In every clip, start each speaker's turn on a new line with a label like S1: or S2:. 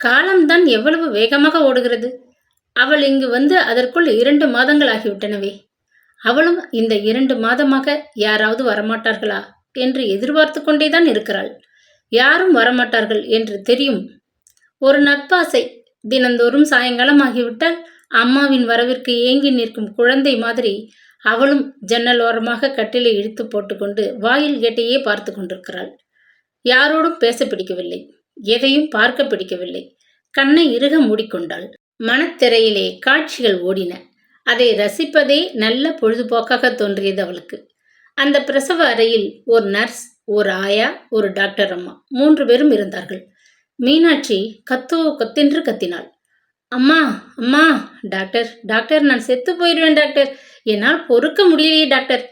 S1: காலம்தான் எவ்வளவு வேகமாக ஓடுகிறது. அவள் இங்கு வந்து அதற்குள் 2 மாதங்கள் ஆகிவிட்டனவே. அவளும் இந்த 2 மாதமாக யாராவது வரமாட்டார்களா என்று எதிர்பார்த்து கொண்டேதான் இருக்கிறாள். யாரும் வரமாட்டார்கள் என்று தெரியும். ஒரு நட்பாசை. தினந்தோறும் சாயங்காலம் ஆகிவிட்டால் அம்மாவின் வரவிற்கு ஏங்கி நிற்கும் குழந்தை மாதிரி அவளும் ஜன்னல் ஓரமாக கட்டிலை இழுத்து போட்டுக்கொண்டு வாயில் கேட்டையே பார்த்து கொண்டிருக்கிறாள். யாரோடும் பேச பிடிக்கவில்லை. எதையும் பார்க்க பிடிக்கவில்லை. கண்ணை இறுக மூடிக்கொண்டாள். மனத்திரையிலே காட்சிகள் ஓடின. அதை ரசிப்பதே நல்ல பொழுதுபோக்காக தோன்றியது அவளுக்கு. அந்த பிரசவ அறையில் ஒரு நர்ஸ், ஒரு ஆயா, ஒரு டாக்டர் அம்மா 3 பேரும் இருந்தார்கள். மீனாட்சி கத்தென்று கத்தினாள். அம்மா அம்மா, டாக்டர் டாக்டர், நான் செத்து போயிடுவேன் டாக்டர், என்னால் பொறுக்க முடியலையே டாக்டர்.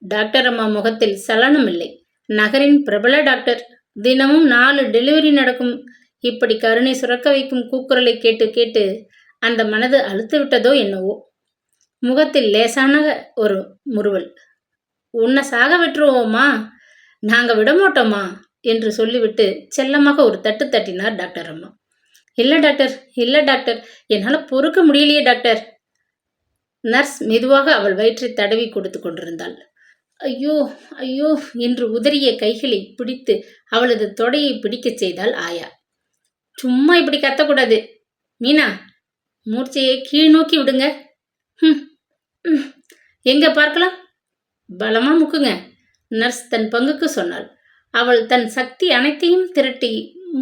S1: டாக்டர் அம்மா முகத்தில் சலனம் இல்லை. நகரின் பிரபல டாக்டர். தினமும் 4 டெலிவரி நடக்கும். இப்படி கருணை சுரக்க வைக்கும் கூக்குரலை கேட்டு கேட்டு அந்த மனது அழுத்து விட்டதோ என்னவோ. முகத்தில் லேசான ஒரு முறுவல். உன்னை சாக விட்டுருவோமா, நாங்க விடமாட்டோமா என்று சொல்லிவிட்டு செல்லமாக ஒரு தட்டு தட்டினார் டாக்டர் அம்மா. இல்ல டாக்டர், இல்ல டாக்டர், என்னால் பொறுக்க முடியலையே டாக்டர். நர்ஸ் மெதுவாக அவள் வயிற்றை தடவி கொடுத்து கொண்டிருந்தாள். ஐயோ ஐயோ என்று உதறிய கைகளை பிடித்து அவளது தொடையை பிடிக்கச் செய்தாள் ஆயா. சும்மா இப்படி கத்தக்கூடாது மீனா, மூர்ச்சையை கீழ் நோக்கி விடுங்க. எங்க பார்க்கலாம், பலமா முக்குங்க. நர்ஸ் தன் பங்குக்கு சொன்னாள். அவள் தன் சக்தி அனைத்தையும் திரட்டி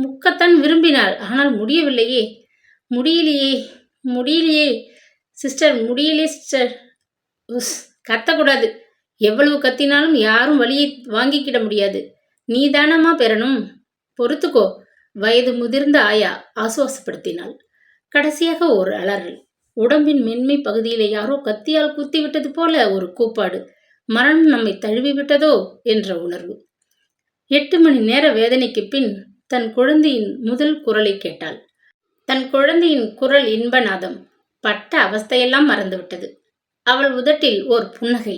S1: முக்கத்தான் விரும்பினாள். ஆனால் முடியவில்லையே. முடியலையே முடியலையே சிஸ்டர், முடியலையே சிஸ்டர். கத்தக்கூடாது. எவ்வளவு கத்தினாலும் யாரும் வலியை வாங்கிக்கிட முடியாது. நீ தானம்மா பெறணும், பொறுத்துக்கோ. வயது முதிர்ந்த ஆயா ஆசுவாசப்படுத்தினாள். கடைசியாக ஒரு அலறல். உடம்பின் மென்மை பகுதியிலே யாரோ கத்தியால் குத்தி விட்டது போல ஒரு கூப்பாடு. மரணம் நம்மை தழுவி விட்டதோ என்ற உணர்வு. 8 மணி நேர வேதனைக்கு பின் தன் குழந்தையின் முதல் குரலை கேட்டாள். தன் குழந்தையின் குரல் இன்பநாதம். பட்ட அவஸ்தையெல்லாம் மறந்துவிட்டது. அவள் உதட்டில் ஓர் புன்னகை.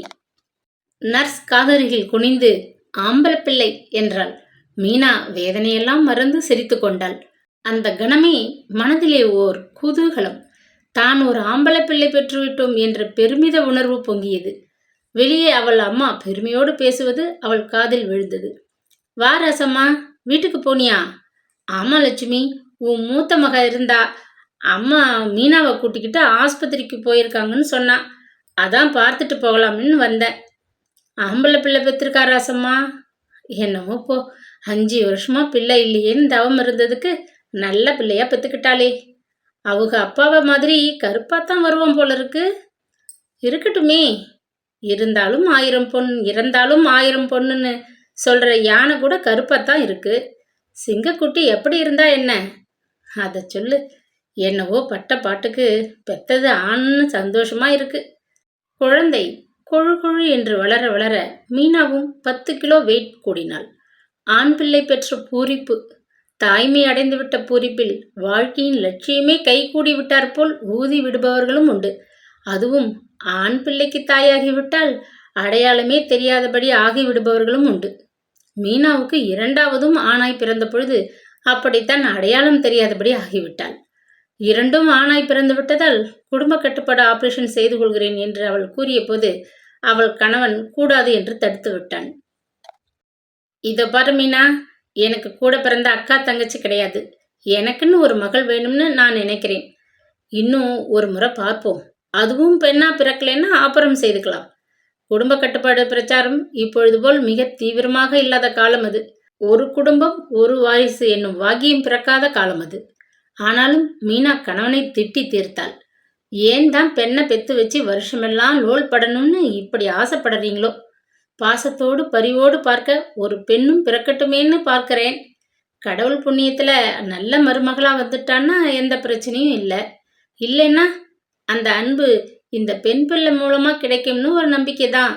S1: நர்ஸ் காதருகில் குனிந்து ஆம்பளப்பிள்ளை என்றாள். மீனா வேதனையெல்லாம் மறந்து சிரித்து கொண்டாள். அந்த கணமே மனதிலே ஓர் குதூகலம். தான் ஒரு ஆம்பளை பிள்ளை பெற்றுவிட்டோம் என்ற பெருமித உணர்வு பொங்கியது. வெளியே அவள் அம்மா பெருமையோடு பேசுவது அவள் காதில் விழுந்தது. வா ரசம்மா, வீட்டுக்கு போனியா? ஆமா லட்சுமி, உன் மூத்த மக இருந்தா. அம்மா மீனாவை கூட்டிக்கிட்டு ஆஸ்பத்திரிக்கு போயிருக்காங்கன்னு சொன்னா. அதான் பார்த்துட்டு போகலாம்னு வந்தேன். ஆம்பளை பிள்ளை பெற்றிருக்கா ராசம்மா? என்னமோ போ, 5 வருஷமா பிள்ளை இல்லையேன்னு தவம் இருந்ததுக்கு நல்ல பிள்ளையா பெற்றுக்கிட்டாளே. அவங்க அப்பாவை மாதிரி கருப்பாத்தான் வருவோம் போல இருக்கு. இருக்கட்டுமே, இருந்தாலும் 1000 பொன், இறந்தாலும் 1000 பொண்ணுன்னு சொல்ற யானை கூட கருப்பாத்தான் இருக்கு. சிங்கக்குட்டி எப்படி இருந்தா என்ன, அதை சொல்லு. என்னவோ பட்ட பாட்டுக்கு பெத்தது ஆண்னு சந்தோஷமா இருக்கு. குழந்தை கொழு கொழு என்று வளர வளர மீனாவும் 10 கிலோ வெயிட் கூடினாள். ஆண் பிள்ளை பெற்ற பூரிப்பு, தாய்மை அடைந்துவிட்ட பூரிப்பில் வாழ்க்கையின் லட்சியமே கைகூடி விட்டார் போல் ஊதி விடுபவர்களும் உண்டு. அதுவும் ஆண் பிள்ளைக்கு தாயாகிவிட்டால் அடையாளமே தெரியாதபடி ஆகிவிடுபவர்களும் உண்டு. மீனாவுக்கு 2வதும் ஆணாய் பிறந்த பொழுது அப்படித்தான் அடையாளம் தெரியாதபடி ஆகிவிட்டாள். 2ம் ஆணாய் பிறந்து விட்டதால் குடும்ப கட்டுப்பாடு ஆபரேஷன் செய்து கொள்கிறேன் என்று அவள் கூறிய போது அவள் கணவன் கூடாது என்று தடுத்து விட்டான். இதை பாரு மீனா, எனக்கு கூட பிறந்த அக்கா தங்கச்சி கிடையாது. எனக்குன்னு ஒரு மகள் வேணும்னு நான் நினைக்கிறேன். இன்னும் ஒரு முறை பார்ப்போம். அதுவும் பெண்ணா பிறக்கலைன்னா ஆபரம் செய்துக்கலாம். குடும்ப கட்டுப்பாடு பிரச்சாரம் இப்பொழுது போல் மிக தீவிரமாக இல்லாத காலம் அது. ஒரு குடும்பம் ஒரு வாரிசு என்னும் வாக்கியம் பிறக்காத காலம் அது. ஆனாலும் மீனா கணவனை திட்டி தீர்த்தாள். ஏன் தான் பெண்ணை பெத்து வச்சு வருஷமெல்லாம் லோல் படணும்னு இப்படி ஆசைப்படுறீங்களோ? பாசத்தோடு பரிவோடு பார்க்க ஒரு பெண்ணும் பிறக்கட்டுமேன்னு பார்க்கிறேன். கடவுள் புண்ணியத்துல நல்ல மருமகளா வந்துட்டான்னா எந்த பிரச்சனையும் இல்லை. இல்லைன்னா அந்த அன்பு இந்த பெண் பிள்ளை மூலமா கிடைக்கும்னு ஒரு நம்பிக்கை தான்.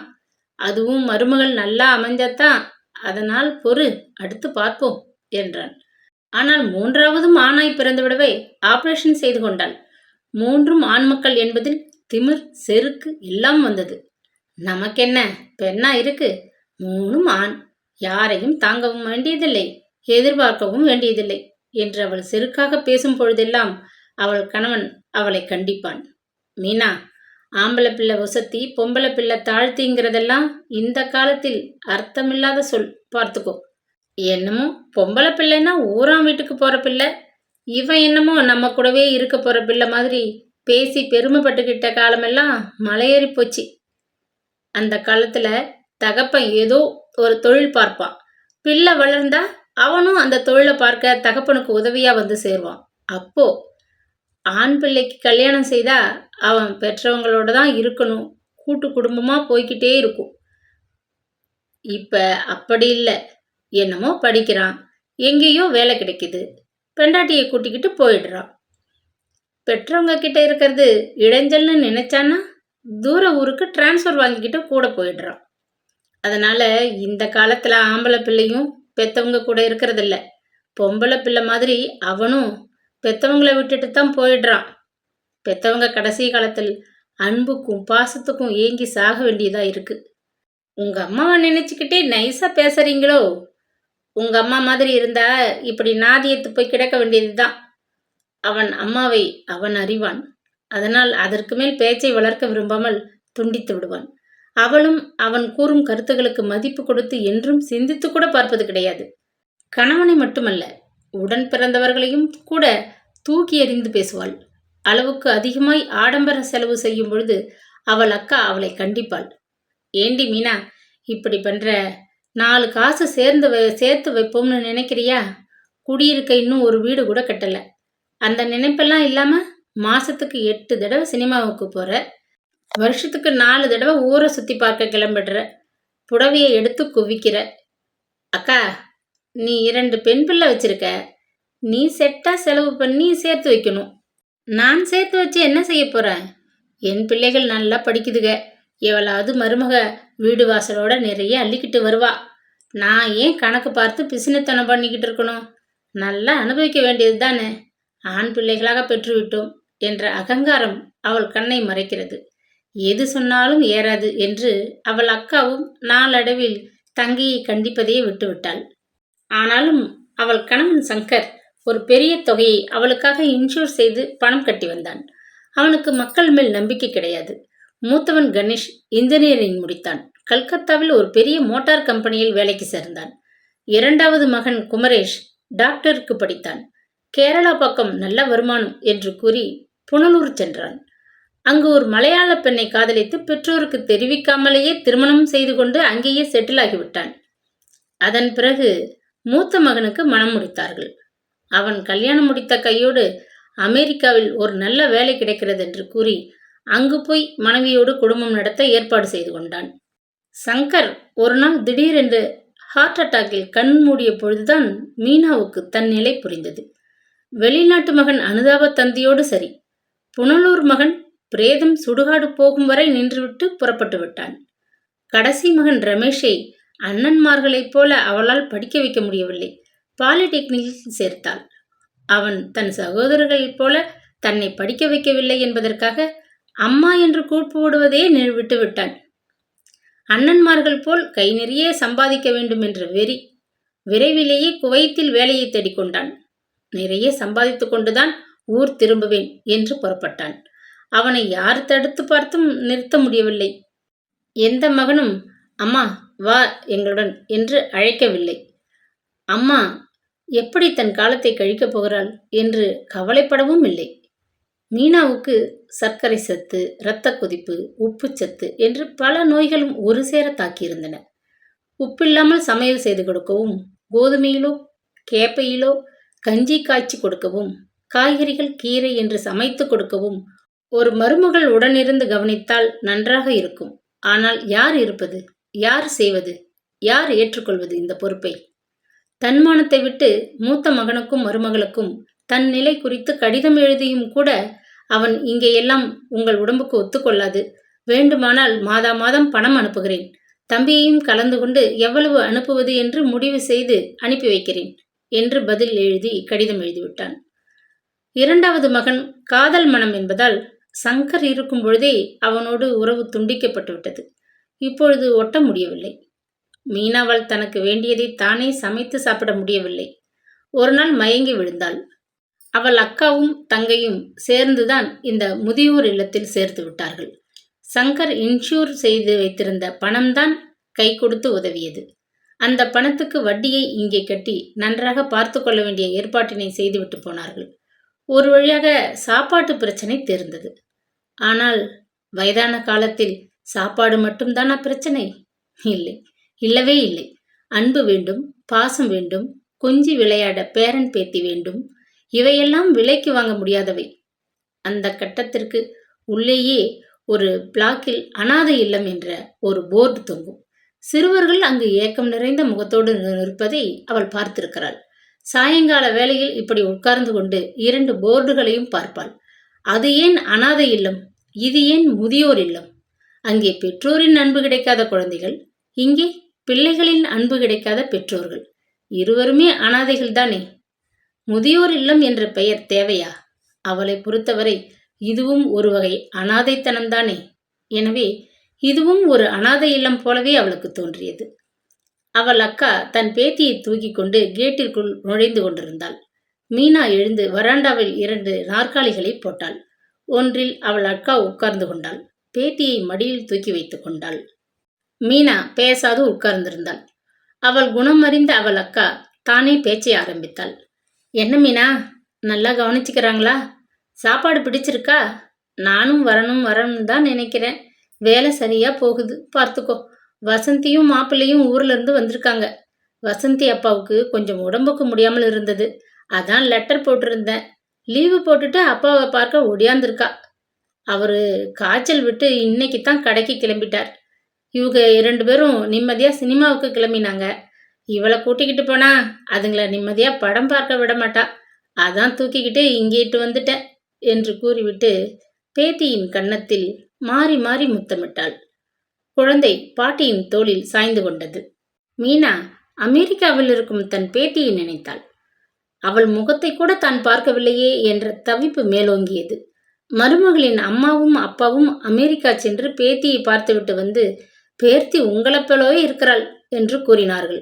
S1: அதுவும் மருமகள் நல்லா அமைஞ்சத்தான். அதனால் பொறு, அடுத்து பார்ப்போம் என்றான். ஆனால் 3வதும் ஆணாய் பிறந்து விடவே ஆபரேஷன் செய்து கொண்டாள். 3ம் ஆண் மக்கள் என்பதில் திமிர், செருக்கு எல்லாம் வந்தது. நமக்கென்ன பெண்ணா இருக்கு, 3ம் ஆண். யாரையும் தாங்கவும் வேண்டியதில்லை, எதிர்பார்க்கவும் வேண்டியதில்லை. என்று அவள் செருக்காக பேசும் பொழுதெல்லாம் அவள் கணவன் அவளை கண்டிப்பான். மீனா, ஆம்பளை பிள்ளை வசத்தி, பொம்பளை பிள்ளை தாழ்த்திங்கிறதெல்லாம் இந்த காலத்தில் அர்த்தமில்லாத சொல், பார்த்துக்கோ. என்னமோ பொம்பளை பிள்ளைன்னா ஊராம் வீட்டுக்கு போற பிள்ளை, இவன் என்னமோ நம்ம கூடவே இருக்க போற பிள்ளை மாதிரி பேசி பெருமைப்பட்டுக்கிட்ட காலமெல்லாம் மலையேறி போச்சு. அந்த காலத்துல தகப்பன் ஏதோ ஒரு தொழில் பார்ப்பான், பிள்ளை வளர்ந்தா அவனும் அந்த தொழிலை பார்க்க தகப்பனுக்கு உதவியா வந்து சேருவான். அப்போ ஆண் பிள்ளைக்கு கல்யாணம் செய்தா அவன் பெற்றவங்களோட தான் இருக்கணும், கூட்டு குடும்பமா போய்கிட்டே இருக்கும். இப்ப அப்படி இல்லை. என்னமோ படிக்கிறான், எங்கேயோ வேலை கிடைக்குது, பெண்டாட்டியை கூட்டிக்கிட்டு போயிடுறான். பெற்றவங்க கிட்ட இருக்கிறது இடைஞ்சல்னு நினைச்சான்னா தூர ஊருக்கு டிரான்ஸ்ஃபர் வாங்கிக்கிட்டு கூட போயிடுறான். அதனால இந்த காலத்துல ஆம்பளை பிள்ளையும் பெத்தவங்க கூட இருக்கிறதில்ல. பொம்பளை பிள்ளை மாதிரி அவனும் பெத்தவங்களை விட்டுட்டு தான் போயிடுறான். பெத்தவங்க கடைசி காலத்தில் அன்புக்கும் பாசத்துக்கும் ஏங்கி சாக வேண்டியதா இருக்கு. உங்க அம்மாவை நினைச்சுக்கிட்டே நைஸா பேசுறீங்களோ? உங்க அம்மா மாதிரி இருந்தா இப்படி நாதியத்து போய் கிடக்க வேண்டியதுதான். அவன் அம்மாவை அவன் அறிவான். அதனால் அதற்கு மேல் பேச்சை வளர்க்க விரும்பாமல் துண்டித்து விடுவான். அவளும் அவன் கூறும் கருத்துகளுக்கு மதிப்பு கொடுத்து என்றும் சிந்தித்து கூட பார்ப்பது கிடையாது. கணவனை மட்டுமல்ல, உடன் பிறந்தவர்களையும் கூட தூக்கி எறிந்து பேசுவாள். அளவுக்கு அதிகமாய் ஆடம்பர செலவு செய்யும் பொழுது அவள் அக்கா அவளை கண்டிப்பாள். ஏண்டி மீனா, இப்படி பண்ற? 4 காசு சேர்த்து வைப்போம்னு நினைக்கிறியா? குடியிருக்க இன்னும் ஒரு வீடு கூட கட்டல. அந்த நினைப்பெல்லாம் இல்லாம மாசத்துக்கு 8 தடவை சினிமாவுக்கு போற, வருஷத்துக்கு 4 தடவை ஊரை சுத்தி பார்க்க கிளம்பிடுற, புடவையை எடுத்து குவிக்கிற. அக்கா, நீ 2 பெண் பிள்ளை வச்சிருக்க, நீ செட்டா செலவு பண்ணி சேர்த்து வைக்கணும். நான் சேர்த்து வச்சு என்ன செய்ய போறேன்? என் பிள்ளைகள் நல்லா படிக்குதுக, எவளாவது மருமக வீடு வாசலோட நிறைய அள்ளிக்கிட்டு வருவா. நான் ஏன் கணக்கு பார்த்து பிசினத்தனம் பண்ணிக்கிட்டு இருக்கணும்? நல்லா அனுபவிக்க வேண்டியது தானே. ஆண் பிள்ளைகளாக பெற்றுவிட்டோம் என்ற அகங்காரம் அவள் கண்ணை மறைக்கிறது. எது சொன்னாலும் ஏறாது என்று அவள் அக்காவும் நாளடைவில் தங்கையை கண்டிப்பதையே விட்டுவிட்டாள். ஆனாலும் அவள் கணவன் சங்கர் ஒரு பெரிய தொகையை அவளுக்காக இன்சூர் செய்து பணம் கட்டி வந்தான். அவனுக்கு மக்கள் மேல் நம்பிக்கை கிடையாது. மூத்தவன் கணேஷ் இன்ஜினியரிங் முடித்தான். கல்கத்தாவில் ஒரு பெரிய மோட்டார் கம்பெனியில் வேலைக்கு சேர்ந்தான். 2வது மகன் குமரேஷ் டாக்டருக்கு படித்தான். கேரளா பக்கம் நல்ல வருமானம் என்று கூறி புனலூர் சென்றான். அங்கு ஒரு மலையாள பெண்ணை காதலித்து பெற்றோருக்கு தெரிவிக்காமலேயே திருமணம் செய்து கொண்டு அங்கேயே செட்டில் ஆகிவிட்டான். அதன் பிறகு மூத்த மகனுக்கு மனம் முடித்தார்கள். அவன் கல்யாணம் முடித்த கையோடு அமெரிக்காவில் ஒரு நல்ல வேலை கிடைக்கிறது என்று கூறி அங்கு போய் மனைவியோடு குடும்பம் நடத்த ஏற்பாடு செய்து கொண்டான். சங்கர் ஒரு நாள் திடீரென்று ஹார்ட் அட்டாக்கில் கண் மூடிய பொழுதுதான் மீனாவுக்கு தன் நிலை புரிந்தது. வெளிநாட்டு மகன் அனுதாப தந்தியோடு சரி, புனலூர் மகன் பிரேதம் சுடுகாடு போகும் வரை நின்றுவிட்டு புறப்பட்டு விட்டான். கடைசி மகன் ரமேஷை அண்ணன்மார்களைப் போல அவளால் படிக்க வைக்க முடியவில்லை. பாலிடெக்னிக்கில் சேர்த்தாள். அவன் தன் சகோதரர்களைப் போல தன்னை படிக்க வைக்கவில்லை என்பதற்காக அம்மா என்று கூப்பிடுவதே விட்டு விட்டான். அண்ணன்மார்கள் போல் கை நிறைய சம்பாதிக்க வேண்டும் என்ற வெறி. விரைவிலேயே குவைத்தில் வேலையை தேடிக்கொண்டான். நிறைய சம்பாதித்து கொண்டுதான் ஊர் திரும்புவேன் என்று புறப்பட்டான். அவனை யார் தடுத்து பார்த்தும் நிறுத்த முடியவில்லை. எந்த மகனும் அம்மா வா எங்களுடன் என்று அழைக்கவில்லை. அம்மா எப்படி தன் காலத்தை கழிக்கப் போகிறாள் என்று கவலைப்படவும் இல்லை. மீனாவுக்கு சர்க்கரை சத்து, இரத்த கொதிப்பு, உப்பு சத்து என்று பல நோய்களும் ஒரு சேர தாக்கியிருந்தன. உப்பில்லாமல் சமையல் செய்து கொடுக்கவும், கோதுமையிலோ கேப்பையிலோ கஞ்சி காய்ச்சி கொடுக்கவும், காய்கறிகள் கீரை என்று சமைத்து கொடுக்கவும் ஒரு மருமகள் உடனிருந்து கவனித்தால் நன்றாக இருக்கும். ஆனால் யார் இருப்பது? யார் செய்வது? யார் ஏற்றுக்கொள்வது இந்த பொறுப்பை? தன்மானத்தை விட்டு மூத்த மகனுக்கும் மருமகளுக்கும் தன் நிலை குறித்து கடிதம் எழுதியும் கூட அவன் இங்கே எல்லாம் உங்கள் உடம்புக்கு ஒத்துக்கொள்ளாது, வேண்டுமானால் மாதா மாதம் பணம் அனுப்புகிறேன், தம்பியையும் கலந்து கொண்டு எவ்வளவு அனுப்புவது என்று முடிவு செய்து அனுப்பி வைக்கிறேன் என்று பதில் எழுதி கடிதம் எழுதிவிட்டான். 2வது மகன் காதல் மனம் என்பதால் சங்கர் இருக்கும் பொழுதே அவனோடு உறவு துண்டிக்கப்பட்டு விட்டது. இப்பொழுது ஒட்ட முடியவில்லை. மீனாவால் தனக்கு வேண்டியதை தானே சமைத்து சாப்பிட முடியவில்லை. ஒரு நாள் மயங்கி விழுந்தாள். அவள் அக்காவும் தங்கையும் சேர்ந்துதான் இந்த முதியோர் இல்லத்தில் சேர்த்து விட்டார்கள். சங்கர் இன்சூர் செய்து வைத்திருந்த பணம்தான் கை கொடுத்து உதவியது. அந்த பணத்துக்கு வட்டியை இங்கே கட்டி நன்றாக பார்த்து கொள்ள வேண்டிய ஏற்பாட்டினை செய்துவிட்டு போனார்கள். ஒரு வழியாக சாப்பாட்டு பிரச்சனை தீர்ந்தது. ஆனால் வயதான காலத்தில் சாப்பாடு மட்டும்தானா பிரச்சனை? இல்லை, இல்லவே இல்லை. அன்பு வேண்டும், பாசம் வேண்டும், கொஞ்சி விளையாட பேரன் பேத்தி வேண்டும். இவையெல்லாம் விலைக்கு வாங்க முடியாதவை. அந்த கட்டத்திற்கு உள்ளேயே ஒரு பிளாக்கில் அனாதை இல்லம் என்ற ஒரு போர்டு தொங்கும். சிறுவர்கள் அங்கு ஏக்கம் நிறைந்த முகத்தோடு நிற்பதை அவள் பார்த்திருக்கிறாள். சாயங்கால வேளையில் இப்படி உட்கார்ந்து கொண்டு 2 போர்டுகளையும் பார்ப்பாள். அது ஏன் அனாதை இல்லம், இது ஏன் முதியோர் இல்லம்? அங்கே பெற்றோரின் அன்பு கிடைக்காத குழந்தைகள், இங்கே பிள்ளைகளின் அன்பு கிடைக்காத பெற்றோர்கள். இருவருமே அனாதைகள் தானே. முதியோர் இல்லம் என்ற பெயர் தேவையா? அவளை பொறுத்தவரை இதுவும் ஒரு வகை அனாதைத்தனம்தானே. எனவே இதுவும் ஒரு அனாதை இல்லம் போலவே அவளுக்கு தோன்றியது. அவள் அக்கா தன் பேத்தியை தூக்கி கொண்டு கேட்டிற்குள் நுழைந்து கொண்டிருந்தாள். மீனா எழுந்து வராண்டாவில் 2 நாற்காலிகளை போட்டாள். ஒன்றில் அவள் அக்கா உட்கார்ந்து கொண்டாள். பேத்தியை மடியில் தூக்கி வைத்துக் கொண்டாள். மீனா பேசாது உட்கார்ந்திருந்தாள். அவள் குணம் அறிந்த அவள் அக்கா தானே பேச்சை ஆரம்பித்தாள். என்ன மீனா, நல்லா கவனிச்சுக்கிறாங்களா? சாப்பாடு பிடிச்சிருக்கா? நானும் வரணும் தான் நினைக்கிறேன். வேலை சரியா போகுது, பார்த்துக்கோ. வசந்தியும் மாப்பிள்ளையும் ஊர்ல இருந்து வந்திருக்காங்க. வசந்தி அப்பாவுக்கு கொஞ்சம் உடம்புக்கு முடியாமல் இருந்தது. அதான் லெட்டர் போட்டிருந்தேன். லீவு போட்டுட்டு அப்பாவை பார்க்க ஒடியாந்திருக்கா. அவரு காய்ச்சல் விட்டு இன்னைக்கு தான் கடைக்கு கிளம்பிட்டார். இவங்க 2 பேரும் நிம்மதியா சினிமாவுக்கு கிளம்பினாங்க. இவளை கூட்டிக்கிட்டு போனா அதுங்களை நிம்மதியா படம் பார்க்க விட மாட்டா. அதான் தூக்கிக்கிட்டு இங்கேட்டு வந்துட்டேன் என்று கூறிவிட்டு பேத்தியின் கன்னத்தில் மாறி மாறி முத்தமிட்டாள். குழந்தை பாட்டியின் தோளில் சாய்ந்து கொண்டது. மீனா அமெரிக்காவில் இருக்கும் தன் பேத்தியை நினைத்தாள். அவள் முகத்தை கூட தான் பார்க்கவில்லையே என்ற தவிப்பு மேலோங்கியது. மருமகளின் அம்மாவும் அப்பாவும் அமெரிக்கா சென்று பேத்தியை பார்த்துவிட்டு வந்து, பேத்தி உங்களைப் போலவே இருக்கிறாள் என்று கூறினார்கள்.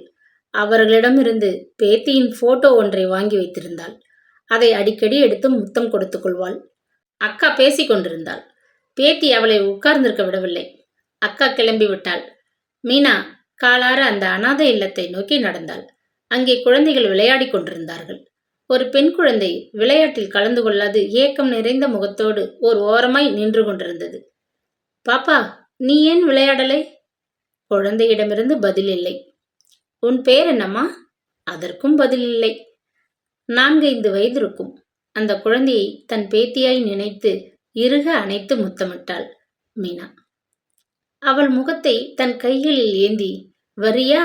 S1: அவர்களிடமிருந்து பேத்தியின் போட்டோ ஒன்றை வாங்கி வைத்திருந்தாள். அதை அடிக்கடி எடுத்து முத்தம் கொடுத்துக் கொள்வாள். அக்கா பேசிக் கொண்டிருந்தாள். பேத்தி அவளை உட்கார்ந்திருக்க விடவில்லை. அக்கா கிளம்பி விட்டாள். மீனா காலார அந்த அனாதை இல்லத்தை நோக்கி நடந்தாள். அங்கே குழந்தைகள் விளையாடி கொண்டிருந்தார்கள். ஒரு பெண் குழந்தை விளையாட்டில் கலந்து கொள்ளாது ஏக்கம் நிறைந்த முகத்தோடு ஒரு ஓரமாய் நின்று கொண்டிருந்தது. பாப்பா, நீ ஏன் விளையாடலை? குழந்தையிடமிருந்து பதில் இல்லை. உன் பேர் என்னம்மா? அதற்கும் பதில் இல்லை. 4-5 வயது இருக்கும். அந்த குழந்தையை தன் பேத்தியாய் நினைத்து இறுக அணைத்து முத்தமிட்டாள் மீனா. அவள் முகத்தை தன் கைகளில் ஏந்தி, வரியா,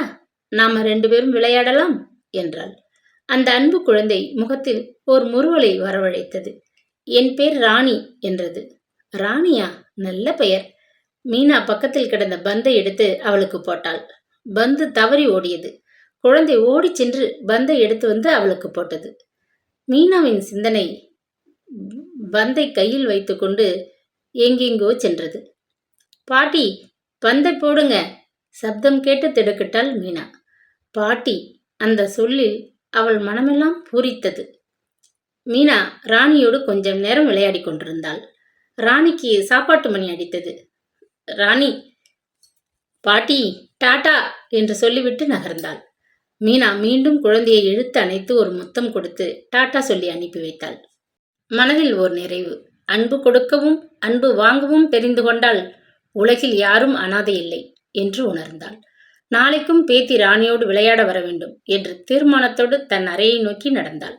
S1: நாம 2 பேரும் விளையாடலாம் என்றாள். அந்த அன்பு குழந்தை முகத்தில் ஒரு முறுவலை வரவழைத்தது. என் பேர் ராணி என்றது. ராணியா? நல்ல பெயர். மீனா பக்கத்தில் கிடந்த பந்தை எடுத்து அவளுக்கு போட்டாள். பந்து தவறி ஓடியது. குழந்தை ஓடி சென்று பந்தை எடுத்து வந்து அவளுக்கு போட்டது. மீனாவின் சிந்தனை பந்தை கையில் வைத்துக்கொண்டு எங்கெங்கோ சென்றது. பாட்டி, பந்தை போடுங்க, சப்தம் கேட்டு திடுக்கிட்டாள் மீனா. பாட்டி, அந்த சொல்லில் அவள் மனமெல்லாம் பூரித்தது. மீனா ராணியோடு கொஞ்சம் நேரம் விளையாடி கொண்டிருந்தாள். ராணிக்கு சாப்பாட்டு மணி அடித்தது. ராணி, பாட்டி டாடா என்று சொல்லிவிட்டு நகர்ந்தாள். மீனா மீண்டும் குழந்தையை இழுத்து அணைத்து ஒரு முத்தம் கொடுத்து டாட்டா சொல்லி அனுப்பி வைத்தாள். மனதில் ஓர் நிறைவு. அன்பு கொடுக்கவும் அன்பு வாங்கவும் தெரிந்து கொண்டால் உலகில் யாரும் அனாதை இல்லை என்று உணர்ந்தாள். நாளைக்கும் பேத்தி ராணியோடு விளையாட வர வேண்டும் என்று தீர்மானத்தோடு தன் அறையை நோக்கி நடந்தாள்.